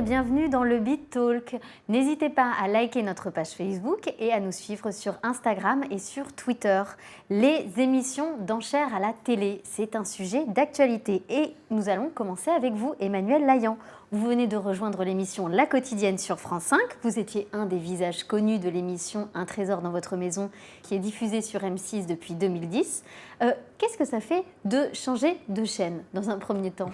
bienvenue dans le Beat Talk. N'hésitez pas à liker notre page Facebook et à nous suivre sur Instagram et sur Twitter. Les émissions d'enchères à la télé, c'est un sujet d'actualité et nous allons commencer avec vous, Emmanuel Laillant. Vous venez de rejoindre l'émission La Quotidienne sur France 5. Vous étiez un des visages connus de l'émission Un trésor dans votre maison qui est diffusée sur M6 depuis 2010. Qu'est-ce que ça fait de changer de chaîne dans un premier temps ?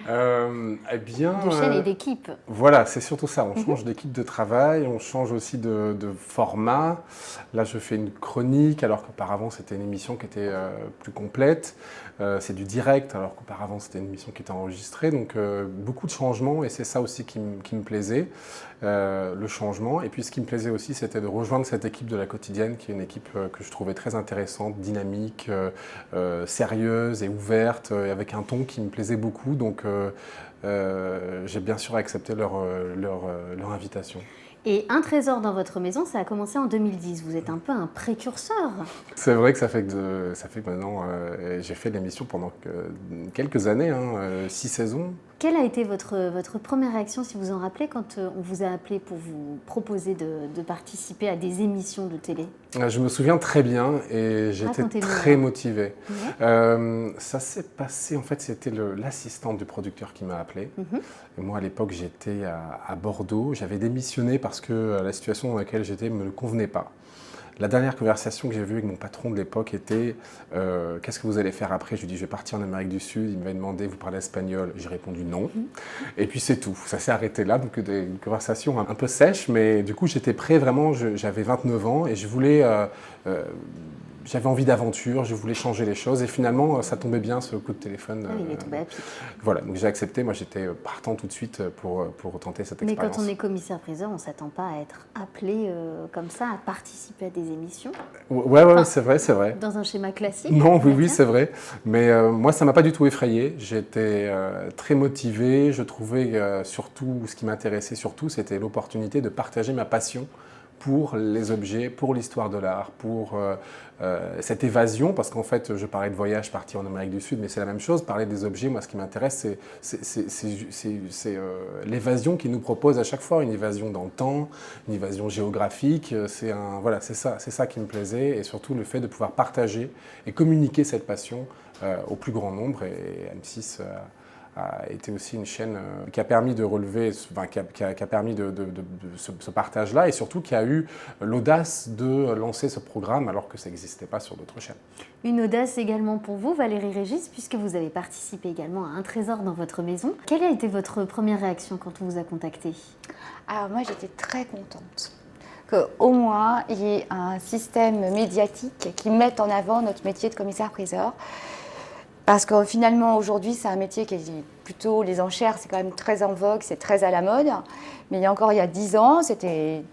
Eh bien, de chaîne et d'équipe. Voilà, c'est surtout ça. On change d'équipe de travail, on change aussi de format. Là, je fais une chronique, alors qu'auparavant, c'était une émission qui était plus complète. C'est du direct, alors qu'auparavant, c'était une émission qui était enregistrée. Donc, beaucoup de changements, et c'est ça aussi qui me plaisait, le changement. Et puis, ce qui me plaisait aussi, c'était de rejoindre cette équipe de La Quotidienne, qui est une équipe que je trouvais très intéressante, dynamique, sérieuse et ouverte, avec un ton qui me plaisait beaucoup. Donc, j'ai bien sûr accepté leur invitation. Et Un trésor dans votre maison, ça a commencé en 2010. Vous êtes un peu un précurseur. C'est vrai que ça fait que maintenant, j'ai fait l'émission pendant quelques années, 6 saisons. Quelle a été votre première réaction, si vous en rappelez, quand on vous a appelé pour vous proposer de participer à des émissions de télé ? Je me souviens très bien et j'étais très motivé. Ouais. Ça s'est passé, en fait, c'était l'assistante du producteur qui m'a appelé. Et moi, à l'époque, j'étais à Bordeaux. J'avais démissionné parce que la situation dans laquelle j'étais ne me convenait pas. La dernière conversation que j'ai vue avec mon patron de l'époque était « Qu'est-ce que vous allez faire après ?» Je lui ai dit « Je vais partir en Amérique du Sud ». Il m'avait demandé « Vous parlez espagnol ?» J'ai répondu « Non ». Et puis c'est tout. Ça s'est arrêté là. Donc une conversation un peu sèche, mais du coup j'étais prêt vraiment. J'avais 29 ans et je voulais... j'avais envie d'aventure, je voulais changer les choses et finalement ça tombait bien ce coup de téléphone. Oui, il est tombé à pic. Voilà, donc j'ai accepté, moi j'étais partant tout de suite pour tenter cette expérience. Mais quand on est commissaire-priseur, on ne s'attend pas à être appelé comme ça, à participer à des émissions. Ouais, enfin, c'est vrai. Dans un schéma classique. Non, oui, c'est vrai. Mais moi ça ne m'a pas du tout effrayé, j'étais très motivé, je trouvais surtout, ce qui m'intéressait surtout, c'était l'opportunité de partager ma passion pour les objets, pour l'histoire de l'art, pour cette évasion, parce qu'en fait, je parlais de voyage parti en Amérique du Sud, mais c'est la même chose, parler des objets, moi ce qui m'intéresse, c'est l'évasion qu'ils nous proposent à chaque fois, une évasion dans le temps, une évasion géographique, c'est ça qui me plaisait, et surtout le fait de pouvoir partager et communiquer cette passion au plus grand nombre, et M6 a été aussi une chaîne qui a permis de relever, qui a permis de ce partage-là et surtout qui a eu l'audace de lancer ce programme alors que ça n'existait pas sur d'autres chaînes. Une audace également pour vous, Valérie Régis, puisque vous avez participé également à Un trésor dans votre maison. Quelle a été votre première réaction quand on vous a contacté ? Alors moi j'étais très contente qu'au moins il y ait un système médiatique qui mette en avant notre métier de commissaire-priseur. Parce que finalement, aujourd'hui, c'est un métier qui est plutôt, les enchères, c'est quand même très en vogue, c'est très à la mode. Mais il y a 10 ans, c'était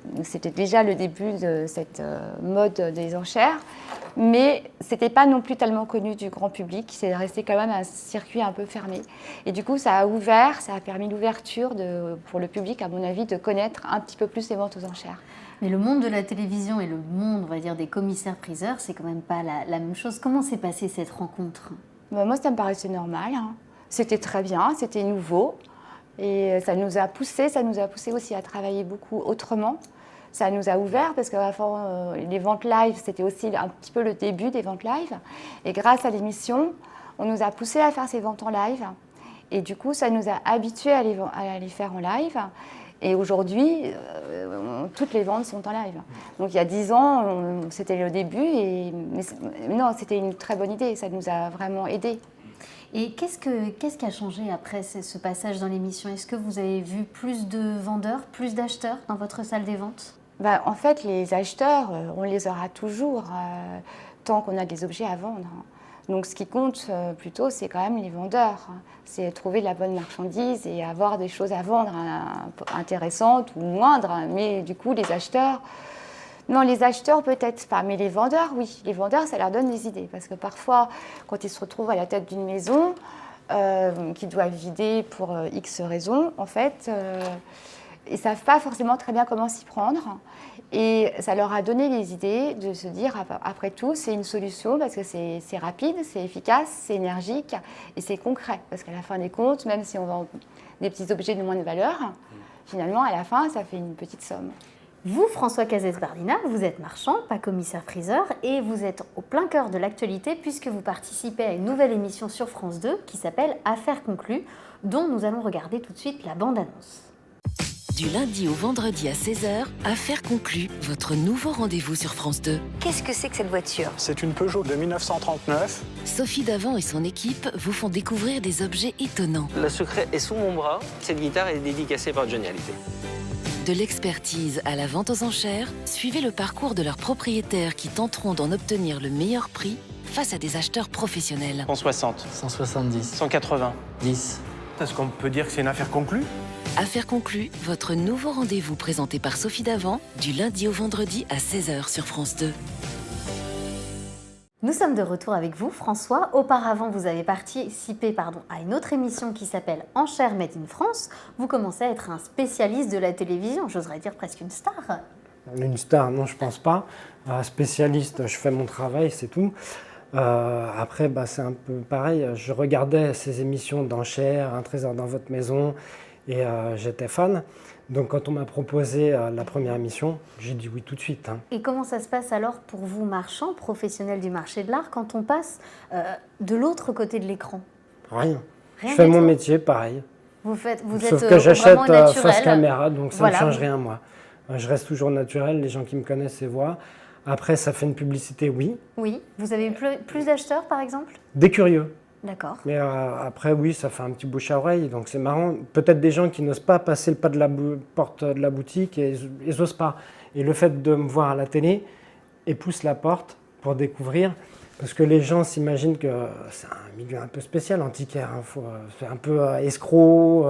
déjà le début de cette mode des enchères. Mais ce n'était pas non plus tellement connu du grand public, c'est resté quand même un circuit un peu fermé. Et du coup, ça a permis l'ouverture pour le public, à mon avis, de connaître un petit peu plus les ventes aux enchères. Mais le monde de la télévision et le monde, on va dire, des commissaires-priseurs, c'est quand même pas la même chose. Comment s'est passée cette rencontre ? Moi, ça me paraissait normal. C'était très bien, c'était nouveau. Et ça nous a poussé aussi à travailler beaucoup autrement. Ça nous a ouvert parce qu'avant, les ventes live, c'était aussi un petit peu le début des ventes live. Et grâce à l'émission, on nous a poussé à faire ces ventes en live. Et du coup, ça nous a habitués à les faire en live. Et aujourd'hui, toutes les ventes sont en live. Donc il y a 10 ans, c'était le début, mais non, c'était une très bonne idée, ça nous a vraiment aidés. Et qu'est-ce qui a changé après ce passage dans l'émission ? Est-ce que vous avez vu plus de vendeurs, plus d'acheteurs dans votre salle des ventes ? En fait, les acheteurs, on les aura toujours, tant qu'on a des objets à vendre. Donc ce qui compte plutôt, c'est quand même les vendeurs. C'est trouver la bonne marchandise et avoir des choses à vendre intéressantes ou moindres. Mais du coup, les acheteurs, non, les acheteurs peut-être pas, mais les vendeurs, oui. Les vendeurs, ça leur donne des idées. Parce que parfois, quand ils se retrouvent à la tête d'une maison, qu'ils doivent vider pour X raisons, en fait, ils ne savent pas forcément très bien comment s'y prendre. Et ça leur a donné les idées de se dire, après tout, c'est une solution parce que c'est rapide, c'est efficace, c'est énergique et c'est concret. Parce qu'à la fin des comptes, même si on vend des petits objets de moins de valeur, finalement, à la fin, ça fait une petite somme. Vous, François Cazès-Bardina, vous êtes marchand, pas commissaire-priseur, et vous êtes au plein cœur de l'actualité puisque vous participez à une nouvelle émission sur France 2 qui s'appelle Affaires conclues, dont nous allons regarder tout de suite la bande-annonce. Du lundi au vendredi à 16h, Affaires conclues, votre nouveau rendez-vous sur France 2. Qu'est-ce que c'est que cette voiture? C'est une Peugeot de 1939. Sophie Davant et son équipe vous font découvrir des objets étonnants. Le secret est sous mon bras. Cette guitare est dédicacée par Johnny Hallyday. De l'expertise à la vente aux enchères, suivez le parcours de leurs propriétaires qui tenteront d'en obtenir le meilleur prix face à des acheteurs professionnels. 160, 170, 180. 10. Est-ce qu'on peut dire que c'est une affaire conclue? Affaires conclues, votre nouveau rendez-vous présenté par Sophie Davant, du lundi au vendredi à 16h sur France 2. Nous sommes de retour avec vous, François. Auparavant, vous avez participé à une autre émission qui s'appelle Enchères Made in France. Vous commencez à être un spécialiste de la télévision, j'oserais dire presque une star. Une star, non, je pense pas. Spécialiste, je fais mon travail, c'est tout. Après, c'est un peu pareil. Je regardais ces émissions d'enchères, Un trésor dans votre maison, et j'étais fan. Donc quand on m'a proposé la première émission, j'ai dit oui tout de suite. Et comment ça se passe alors pour vous, marchands, professionnels du marché de l'art, quand on passe de l'autre côté de l'écran? Rien. Rien Je fais du mon tout. métier pareil. Sauf que j'achète vraiment naturel. face caméra, donc ça Voilà. ne change rien moi. Je reste toujours naturel, les gens qui me connaissent et voient. Après, ça fait une publicité, oui. Oui. Vous avez eu plus d'acheteurs, par exemple? Des curieux. D'accord. Mais après, oui, ça fait un petit bouche à oreille, donc c'est marrant. Peut-être des gens qui n'osent pas passer le pas de la porte de la boutique et ils n'osent pas. Et le fait de me voir à la télé, et pousse la porte pour découvrir, parce que les gens s'imaginent que c'est un milieu un peu spécial, antiquaire. C'est un peu escroc,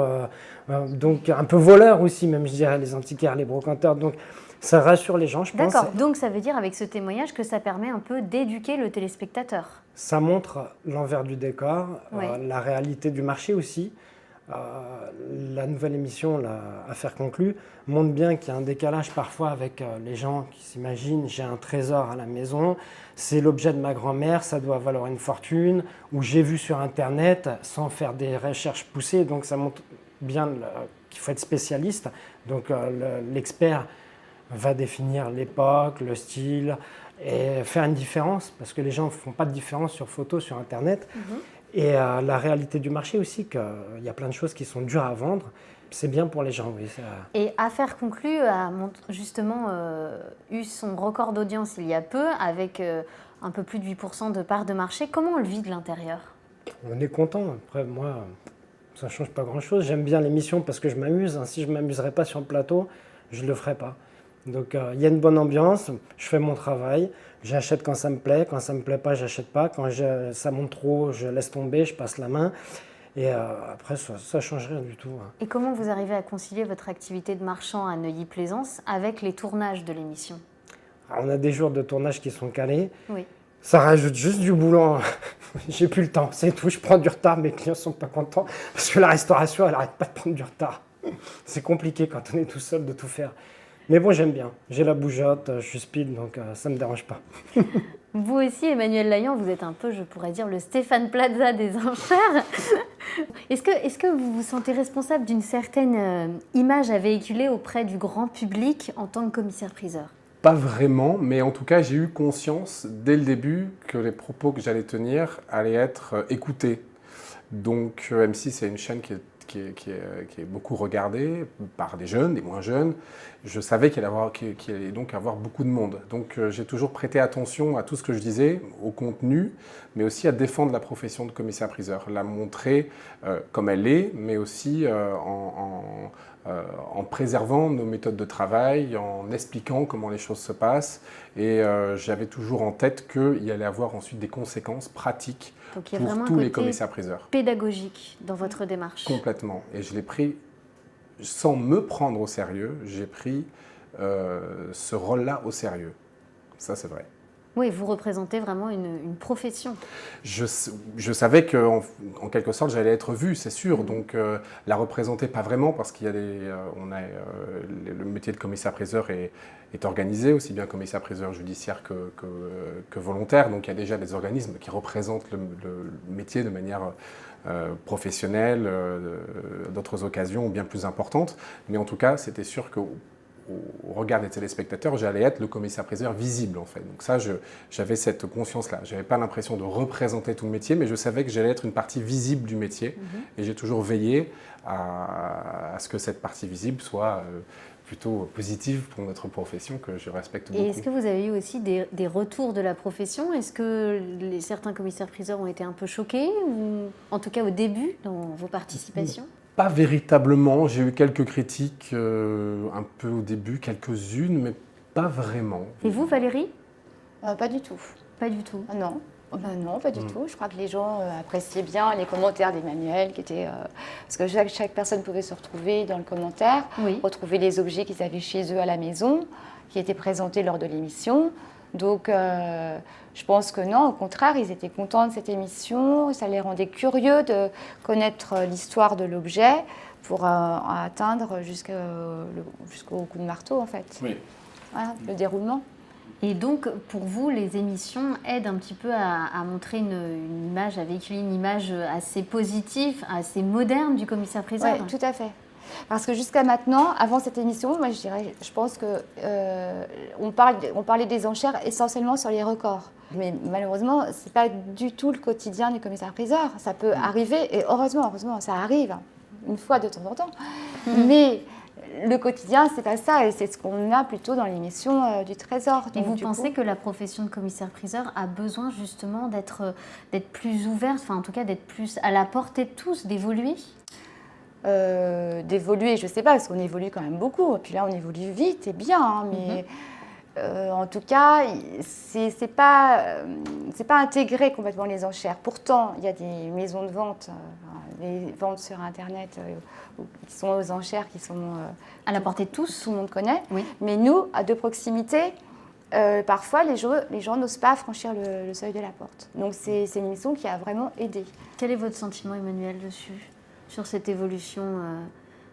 donc un peu voleur aussi, même je dirais, les antiquaires, les brocanteurs. Donc ça rassure les gens, je pense. D'accord. Donc ça veut dire avec ce témoignage que ça permet un peu d'éduquer le téléspectateur. Ça montre l'envers du décor, Oui. la réalité du marché aussi. La nouvelle émission, Affaires conclues, montre bien qu'il y a un décalage parfois avec les gens qui s'imaginent j'ai un trésor à la maison, c'est l'objet de ma grand-mère, ça doit valoir une fortune, ou j'ai vu sur Internet sans faire des recherches poussées. Donc ça montre bien qu'il faut être spécialiste. Donc l'expert va définir l'époque, le style et faire une différence, parce que les gens ne font pas de différence sur photo, sur Internet. Et la réalité du marché aussi, qu'il y a plein de choses qui sont dures à vendre. C'est bien pour les gens, oui. Et Affaires conclues a justement eu son record d'audience il y a peu, avec un peu plus de 8% de part de marché. Comment on le vit de l'intérieur? On est content. Après, moi, ça ne change pas grand-chose. J'aime bien l'émission parce que je m'amuse. Si je ne m'amuserais pas sur le plateau, je ne le ferais pas. Donc, il y a une bonne ambiance. Je fais mon travail. J'achète quand ça me plaît. Quand ça ne me plaît pas, je n'achète pas. Quand ça monte trop, je laisse tomber, je passe la main. Et après, ça ne change rien du tout. Et comment vous arrivez à concilier votre activité de marchand à Neuilly-Plaisance avec les tournages de l'émission? Alors, on a des jours de tournage qui sont calés. Oui. Ça rajoute juste du boulot. J'ai plus le temps, c'est tout. Je prends du retard, mes clients ne sont pas contents parce que la restauration, elle n'arrête pas de prendre du retard. C'est compliqué quand on est tout seul de tout faire. Mais bon, j'aime bien. J'ai la bougeotte, je suis speed, donc ça ne me dérange pas. Vous aussi, Emmanuel Laillant, vous êtes un peu, je pourrais dire, le Stéphane Plaza des enchères. Est-ce que vous vous sentez responsable d'une certaine image à véhiculer auprès du grand public en tant que commissaire-priseur? Pas vraiment, mais en tout cas, j'ai eu conscience dès le début que les propos que j'allais tenir allaient être écoutés. Donc M6, c'est une chaîne qui est beaucoup regardée par des jeunes, des moins jeunes. Je savais qu'il allait donc avoir beaucoup de monde. Donc j'ai toujours prêté attention à tout ce que je disais, au contenu, mais aussi à défendre la profession de commissaire-priseur, la montrer comme elle est, mais aussi en préservant nos méthodes de travail, en expliquant comment les choses se passent. Et j'avais toujours en tête qu'il y allait avoir ensuite des conséquences pratiques Donc, il y a pour vraiment tous un les côté commissaires-priseurs. pédagogique dans votre démarche. Complètement. Et je l'ai pris, sans me prendre au sérieux, j'ai pris ce rôle-là au sérieux. Ça, c'est vrai. Oui, vous représentez vraiment une profession. Je savais qu'en en quelque sorte, j'allais être vu, c'est sûr. Donc, la représenter, pas vraiment, parce qu'il y a le métier de commissaire-priseur est organisé, aussi bien commissaire-priseur judiciaire que volontaire. Donc, il y a déjà des organismes qui représentent le métier de manière professionnelle, d'autres occasions bien plus importantes. Mais en tout cas, c'était sûr que au regard des téléspectateurs, j'allais être le commissaire-priseur visible en fait. Donc ça, j'avais cette conscience-là. Je n'avais pas l'impression de représenter tout le métier, mais je savais que j'allais être une partie visible du métier. Et j'ai toujours veillé à ce que cette partie visible soit plutôt positive pour notre profession, que je respecte beaucoup. Et est-ce que vous avez eu aussi des retours de la profession? Est-ce que certains commissaires-priseurs ont été un peu choqués, ou en tout cas au début, dans vos participations? Pas véritablement. J'ai eu quelques critiques un peu au début, quelques-unes, mais pas vraiment. Et vous, Valérie? Pas du tout. Pas du tout. Ah non. Non, pas du tout. Je crois que les gens appréciaient bien les commentaires d'Emmanuel, qui étaient parce que chaque personne pouvait se retrouver dans le commentaire, Oui. retrouver les objets qu'ils avaient chez eux à la maison, qui étaient présentés lors de l'émission. Donc, je pense que non, au contraire, ils étaient contents de cette émission. Ça les rendait curieux de connaître l'histoire de l'objet pour atteindre jusqu'au coup de marteau, en fait. Oui. Voilà, le déroulement. Et donc, pour vous, les émissions aident un petit peu à montrer une image, à véhiculer une image assez positive, assez moderne du commissaire-priseur? Oui, tout à fait. Parce que jusqu'à maintenant, avant cette émission, moi je pense que on parlait des enchères essentiellement sur les records. Mais malheureusement, ce n'est pas du tout le quotidien du commissaire-priseur. Ça peut arriver, et heureusement, ça arrive une fois de temps en temps. Mais le quotidien, c'est pas ça, et c'est ce qu'on a plutôt dans l'émission du Trésor. Et vous pensez que la profession de commissaire-priseur a besoin justement d'être plus ouverte, enfin en tout cas d'être plus à la portée de tous, d'évoluer? D'évoluer, je ne sais pas, parce qu'on évolue quand même beaucoup. Et puis là, on évolue vite et bien, hein, mais en tout cas, c'est pas intégré complètement les enchères. Pourtant, il y a des maisons de vente, les ventes sur Internet qui sont aux enchères, qui sont À la portée de tous? tout le monde connaît. Oui. Mais nous, à de proximité, parfois, les gens n'osent pas franchir le seuil de la porte. Donc, c'est une émission qui a vraiment aidé. Quel est votre sentiment, Emmanuel, dessus, sur cette évolution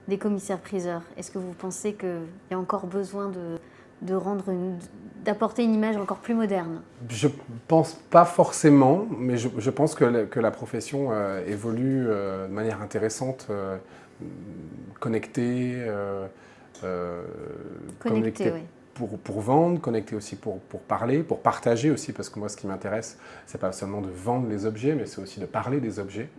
des commissaires-priseurs? Est-ce que vous pensez qu'il y a encore besoin d'apporter une image encore plus moderne? Je pense pas forcément, mais je pense que la profession évolue de manière intéressante, connectée, Connectée, oui. pour vendre, connectée aussi pour parler, pour partager aussi, parce que moi ce qui m'intéresse, c'est pas seulement de vendre les objets, mais c'est aussi de parler des objets.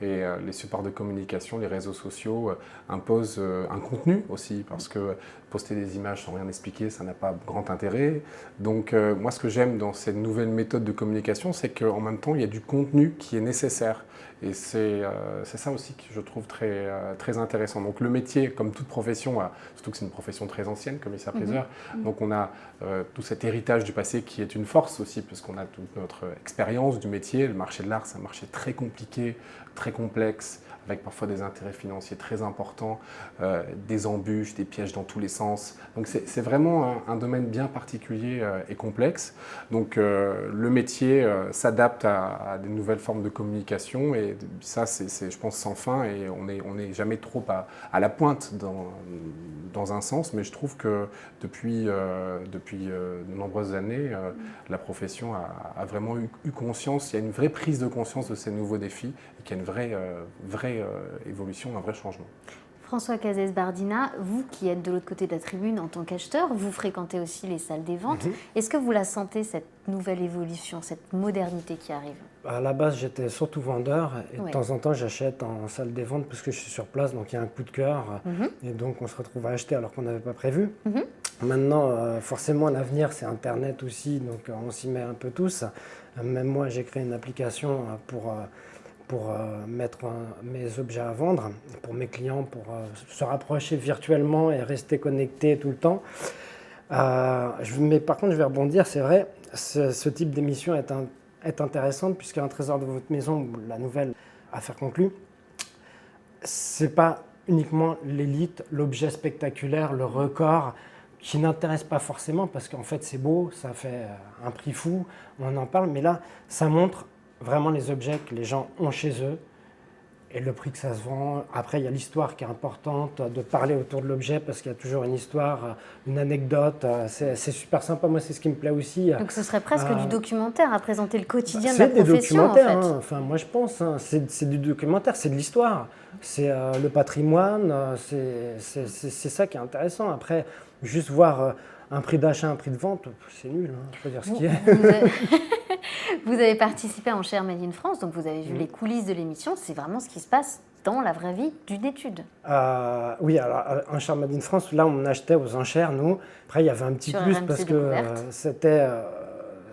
Et les supports de communication, les réseaux sociaux imposent un contenu aussi, parce que poster des images sans rien expliquer, ça n'a pas grand intérêt. Donc moi ce que j'aime dans cette nouvelle méthode de communication, c'est qu'en même temps il y a du contenu qui est nécessaire. Et c'est ça aussi que je trouve très intéressant. Donc le métier, comme toute profession, surtout que c'est une profession très ancienne, commissaire-priseur, donc on a tout cet héritage du passé qui est une force aussi, parce qu'on a toute notre expérience du métier. Le marché de l'art, c'est un marché très compliqué, très complexe, avec parfois des intérêts financiers très importants, des embûches, des pièges dans tous les sens. Donc c'est vraiment un domaine bien particulier et complexe. Donc le métier s'adapte à des nouvelles formes de communication, et ça c'est je pense sans fin, et on est jamais trop à la pointe dans un sens, mais je trouve que depuis de nombreuses années, la profession a vraiment eu conscience, il y a une vraie prise de conscience de ces nouveaux défis, et qu'il y a une vraie évolution, un vrai changement. François Cazès-Bardina, vous qui êtes de l'autre côté de la tribune en tant qu'acheteur, vous fréquentez aussi les salles des ventes. Est-ce que vous la sentez, cette nouvelle évolution, cette modernité qui arrive? À la base, j'étais surtout vendeur, et Ouais. de temps en temps, j'achète en salle des ventes parce que je suis sur place, donc il y a un coup de cœur, et donc on se retrouve à acheter alors qu'on n'avait pas prévu. Maintenant, forcément, l'avenir, c'est Internet aussi, donc on s'y met un peu tous. Même moi, j'ai créé une application pour mettre mes objets à vendre, pour mes clients, pour se rapprocher virtuellement et rester connectés tout le temps. Mais par contre, je vais rebondir, c'est vrai, ce type d'émission est intéressante, puisqu'un trésor de votre maison, ou la nouvelle affaire conclue, c'est pas uniquement l'élite, l'objet spectaculaire, le record qui n'intéressent pas forcément parce qu'en fait c'est beau, ça fait un prix fou, on en parle, mais là ça montre vraiment les objets que les gens ont chez eux et le prix que ça se vend. Après il y a l'histoire qui est importante, de parler autour de l'objet parce qu'il y a toujours une histoire, une anecdote, c'est super sympa, moi c'est ce qui me plaît aussi. Donc ce serait presque du documentaire à présenter le quotidien de la C'est des profession en documentaires, fait. hein. Enfin, moi je pense, hein, c'est du documentaire, c'est de l'histoire, c'est le patrimoine, c'est ça qui est intéressant. Après, juste voir un prix d'achat, un prix de vente, c'est nul, hein, je peux dire ce qu'il y a. Vous avez participé à Enchères Made in France, donc vous avez vu les coulisses de l'émission, c'est vraiment ce qui se passe dans la vraie vie d'une étude. Oui, alors Enchères Made in France, là on achetait aux enchères, nous. Après il y avait un petit Sur plus RMC parce que Découverte.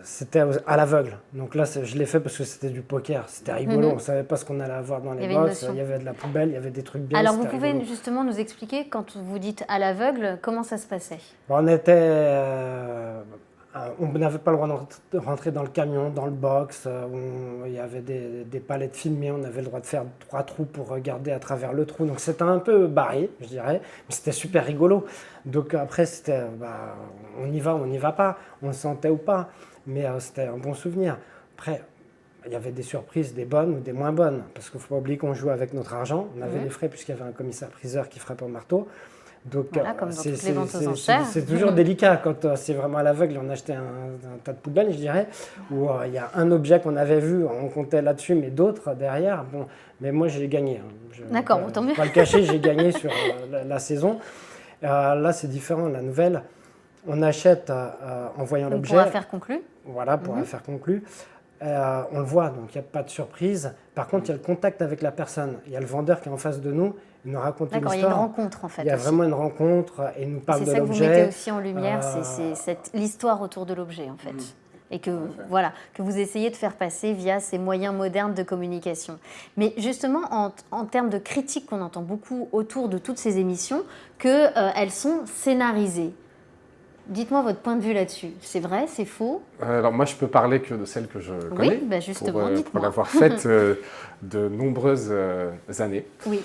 c'était à l'aveugle. Donc là, je l'ai fait parce que c'était du poker. C'était rigolo. On ne savait pas ce qu'on allait avoir dans Il y les avait une box. notion. Il y avait de la poubelle, il y avait des trucs bien. Alors vous c'était pouvez rigolo. justement nous expliquer, quand vous dites à l'aveugle, comment ça se passait? On était... on n'avait pas le droit de rentrer dans le camion, dans le box. Il y avait des palettes filmées. On avait le droit de faire 3 trous pour regarder à travers le trou. Donc c'était un peu barré, je dirais. Mais c'était super rigolo. Donc après, c'était... on y va ou on n'y va pas. On le sentait ou pas. Mais c'était un bon souvenir. Après, il y avait des surprises, des bonnes ou des moins bonnes. Parce qu'il ne faut pas oublier qu'on jouait avec notre argent. On avait les frais puisqu'il y avait un commissaire-priseur qui frappe au marteau. Donc, Voilà, comme dans toutes les ventes aux enchères. c'est toujours délicat quand c'est vraiment à l'aveugle. On achetait un tas de poubelles, je dirais, où il y a un objet qu'on avait vu, on comptait là-dessus, mais d'autres derrière. Bon, mais moi, j'ai gagné. D'accord, bon, tant mieux. Pas le cacher, j'ai gagné sur la saison. Là, c'est différent. La nouvelle, on achète en voyant Donc l'objet. pour affaire conclue. Voilà, pour affaire conclue. On le voit, donc il n'y a pas de surprise. Par contre, il y a le contact avec la personne. Il y a le vendeur qui est en face de nous, il nous raconte une D'accord, histoire. il y a une rencontre en fait. Il y a aussi. vraiment une rencontre et il nous parle C'est de ça que vous l'objet. mettez aussi en lumière, c'est l'histoire autour de l'objet en fait. Et que, voilà, que vous essayez de faire passer via ces moyens modernes de communication. Mais justement, en termes de critiques qu'on entend beaucoup autour de toutes ces émissions, qu'elles sont scénarisées. Dites-moi votre point de vue là-dessus. C'est vrai, c'est faux? Alors moi, je peux parler que de celle que je connais, Oui, bah justement, pour dites-moi. l'avoir faite de nombreuses années. Oui.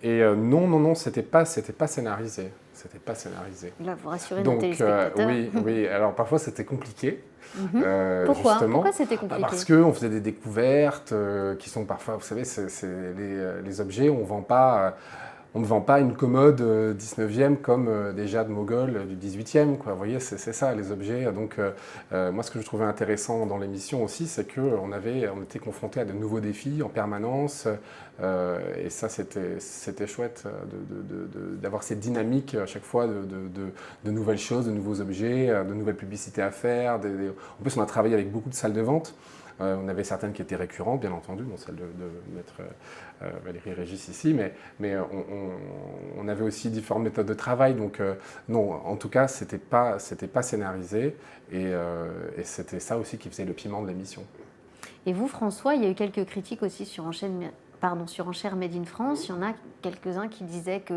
Non, c'était pas scénarisé. C'était pas scénarisé. Là, vous rassurez nos Donc téléspectateurs. oui. Alors parfois c'était compliqué. Pourquoi? Justement. Pourquoi c'était compliqué? Parce qu'on faisait des découvertes qui sont parfois, vous savez, les objets, on ne vend pas une commode 19e comme des Jade Mogol du 18e. Quoi. Vous voyez, c'est ça, les objets. Donc, moi, ce que je trouvais intéressant dans l'émission aussi, c'est qu'on était confronté à de nouveaux défis en permanence. Et ça, c'était chouette d'avoir cette dynamique à chaque fois de nouvelles choses, de nouveaux objets, de nouvelles publicités à faire. En plus, on a travaillé avec beaucoup de salles de vente. On avait certaines qui étaient récurrentes, bien entendu, celle de Maître Valérie Régis ici, mais on avait aussi différentes méthodes de travail. Donc non, en tout cas, c'était pas scénarisé et c'était ça aussi qui faisait le piment de l'émission. Et vous, François, il y a eu quelques critiques aussi sur Enchères Made in France. Il y en a quelques-uns qui disaient que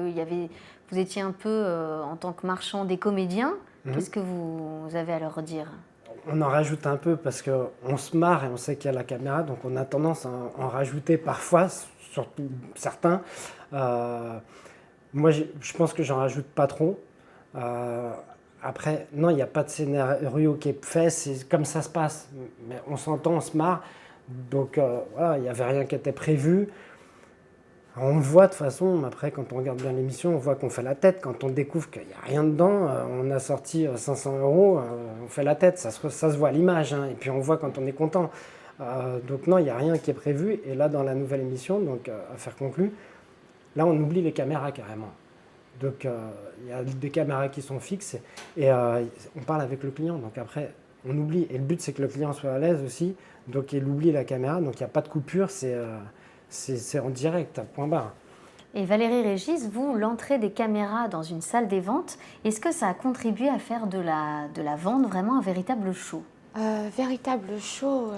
vous étiez un peu, en tant que marchand, des comédiens. Qu'est-ce que vous avez à leur dire? On en rajoute un peu parce qu'on se marre et on sait qu'il y a la caméra, donc on a tendance à en rajouter parfois, surtout certains. Moi, je pense que j'en rajoute pas trop. Après, non, il n'y a pas de scénario qui est fait, c'est comme ça se passe. Mais on s'entend, on se marre. Donc voilà, il n'y avait rien qui était prévu. On le voit de toute façon, après quand on regarde bien l'émission, on voit qu'on fait la tête. Quand on découvre qu'il n'y a rien dedans, on a sorti 500 €, on fait la tête, ça se voit à l'image. Hein, et puis on voit quand on est content. Donc non, il n'y a rien qui est prévu. Et là, dans la nouvelle émission, donc affaire conclue, là on oublie les caméras carrément. Donc il y a des caméras qui sont fixes et on parle avec le client. Donc après, on oublie. Et le but, c'est que le client soit à l'aise aussi. Donc il oublie la caméra, donc il n'y a pas de coupure, c'est en direct, point barre. Et Valérie Régis, vous, l'entrée des caméras dans une salle des ventes, est-ce que ça a contribué à faire de la vente vraiment un véritable show? Véritable show.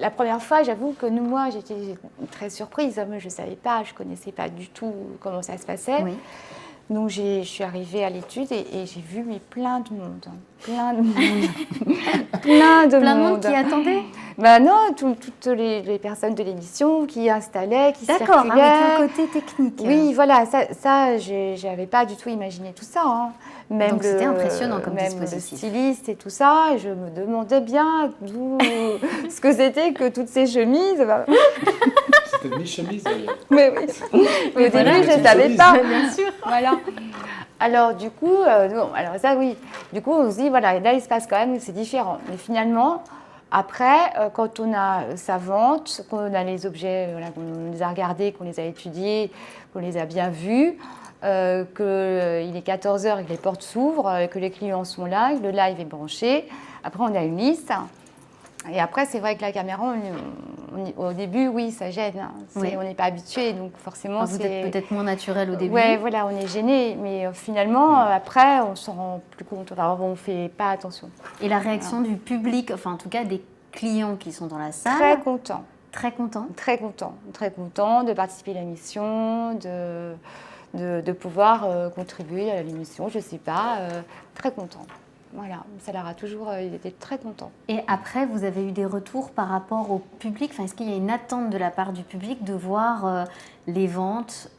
La première fois, j'avoue que moi, j'étais très surprise. Moi, je ne savais pas, je ne connaissais pas du tout comment ça se passait. Oui. Donc, je suis arrivée à l'étude et j'ai vu plein de monde. Plein de monde. Plein de Plein de monde. monde qui attendait? Ben non, toutes les personnes de l'émission qui installaient, qui D'accord, circulaient. avec le côté technique. Oui, voilà, ça j'avais pas du tout imaginé tout ça. Hein. Même Donc c'était impressionnant comme même dispositif. le styliste et tout ça, et je me demandais bien d'où ce que c'était que toutes ces chemises. C'était demi-chemise d'ailleurs. Mais oui, mais au voilà, début je c'est ne savais une pas. Bien sûr. Voilà. Alors du coup, bon, alors ça oui. Du coup, on se dit voilà, là il se passe quand même, c'est différent. Mais finalement, après, quand on a sa vente, qu'on a les objets, voilà, qu'on les a regardés, qu'on les a étudiés, qu'on les a bien vus, qu'il est 14h et que les portes s'ouvrent, que les clients sont là, que le live est branché. Après, on a une liste. Et après, c'est vrai que la caméra, au début, oui, ça gêne. Hein. Oui. On n'est pas habitué, donc forcément, Vous êtes peut-être moins naturel au début. Ouais, voilà, on est gêné, mais finalement, après, on s'en rend plus compte. Enfin, on ne fait pas attention. Et la réaction du public, enfin en tout cas des clients qui sont dans la salle. Très content. Très content. Très content de participer à l'émission, de pouvoir contribuer à l'émission, je ne sais pas, très content. Voilà, ça leur a toujours, ils étaient très contents. Et après, vous avez eu des retours par rapport au public. Enfin, est-ce qu'il y a une attente de la part du public de voir les ventes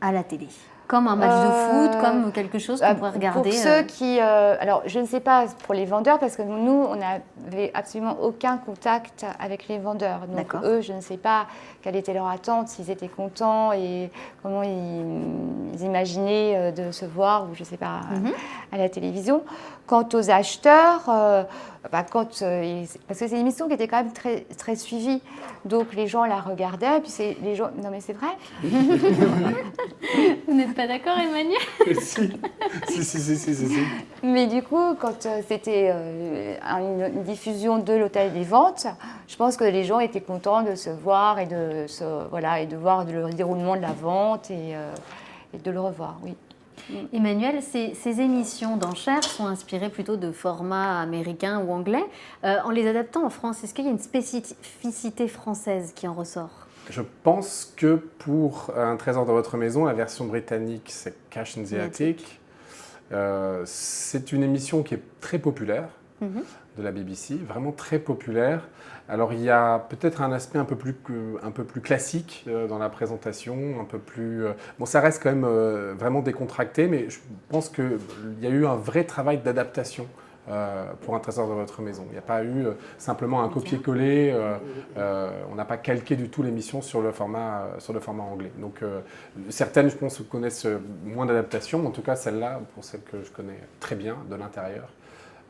à la télé? Comme un match de foot, comme quelque chose qu'on pourrait regarder. Pour ceux qui... alors, je ne sais pas pour les vendeurs, parce que nous, on n'avait absolument aucun contact avec les vendeurs. Donc, eux, je ne sais pas quelle était leur attente, s'ils étaient contents et comment ils imaginaient de se voir, ou je ne sais pas, à la télévision. Quant aux acheteurs, parce que c'est une émission qui était quand même très, très suivie. Donc, les gens la regardaient, puis les gens... Non, mais c'est vrai. Vous n'êtes pas d'accord, Emmanuel? Si. Mais du coup, quand c'était une diffusion de l'Hôtel des Ventes, je pense que les gens étaient contents de se voir et de voir le déroulement de la vente et de le revoir, oui. Emmanuel, ces émissions d'enchères sont inspirées plutôt de formats américains ou anglais. En les adaptant en France, est-ce qu'il y a une spécificité française qui en ressort? Je pense que pour Un trésor dans votre maison, la version britannique, c'est Cash in the Attic. C'est une émission qui est très populaire de la BBC, vraiment très populaire. Alors il y a peut-être un aspect un peu plus classique dans la présentation, un peu plus... bon, ça reste quand même vraiment décontracté, mais je pense qu'il y a eu un vrai travail d'adaptation pour Un trésor dans votre maison. Il n'y a pas eu simplement un copier-coller, on n'a pas calqué du tout l'émission sur le format anglais. Donc certaines, je pense, connaissent moins d'adaptation, en tout cas celle-là, pour celle que je connais très bien de l'intérieur,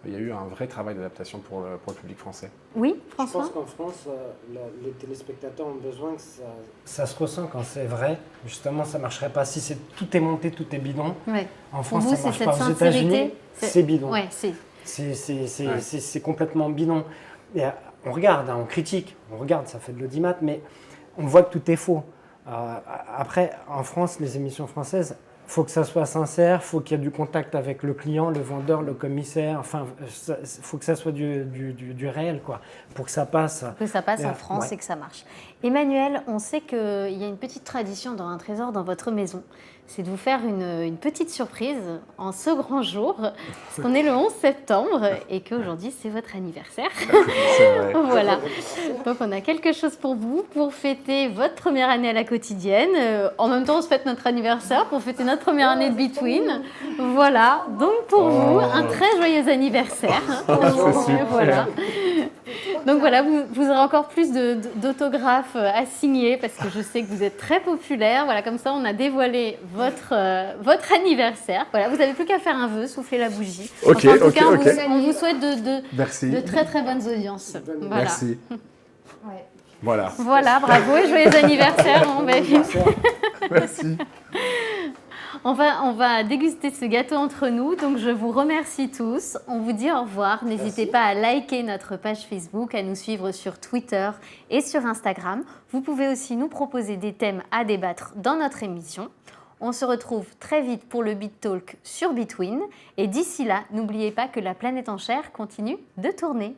il y a eu un vrai travail d'adaptation pour le public français. Oui, François? Je pense qu'en France, les téléspectateurs ont besoin que ça se ressent quand c'est vrai. Justement, ça ne marcherait pas si tout est monté, tout est bidon. Ouais. En France, vous, ça ne marche c'est pas. cette Aux États-Unis, sincérité, c'est bidon. Ouais, C'est complètement bidon. Et, on regarde, on critique, on regarde, ça fait de l'audimat, mais on voit que tout est faux. Après, en France, les émissions françaises, il faut que ça soit sincère, il faut qu'il y ait du contact avec le client, le vendeur, le commissaire, enfin, il faut que ça soit du réel, quoi, pour que ça passe. Que ça passe en France et que ça marche. Emmanuel, on sait qu'il y a une petite tradition dans Un trésor dans votre maison, c'est de vous faire une petite surprise en ce grand jour, parce qu'on est le 11 septembre et qu'aujourd'hui c'est votre anniversaire. C'est vrai. Voilà. Donc on a quelque chose pour vous, pour fêter votre première année à la quotidienne. En même temps, on se fête notre anniversaire pour fêter notre première année de Between. Voilà. Donc pour vous, un très joyeux anniversaire. C'est super. Voilà. Donc voilà, vous aurez encore plus d'autographes à signer parce que je sais que vous êtes très populaire. Voilà, comme ça, on a dévoilé votre anniversaire. Voilà, vous n'avez plus qu'à faire un vœu, souffler la bougie. Ok, en tout cas, ok. on vous souhaite Merci. de très très bonnes audiences. Voilà. Merci. Voilà. Voilà, bravo et joyeux anniversaire. Hein, Merci. On va déguster ce gâteau entre nous, donc je vous remercie tous. On vous dit au revoir. N'hésitez pas à liker notre page Facebook, à nous suivre sur Twitter et sur Instagram. Vous pouvez aussi nous proposer des thèmes à débattre dans notre émission. On se retrouve très vite pour le Beat Talk sur Between. Et d'ici là, n'oubliez pas que la planète enchère continue de tourner.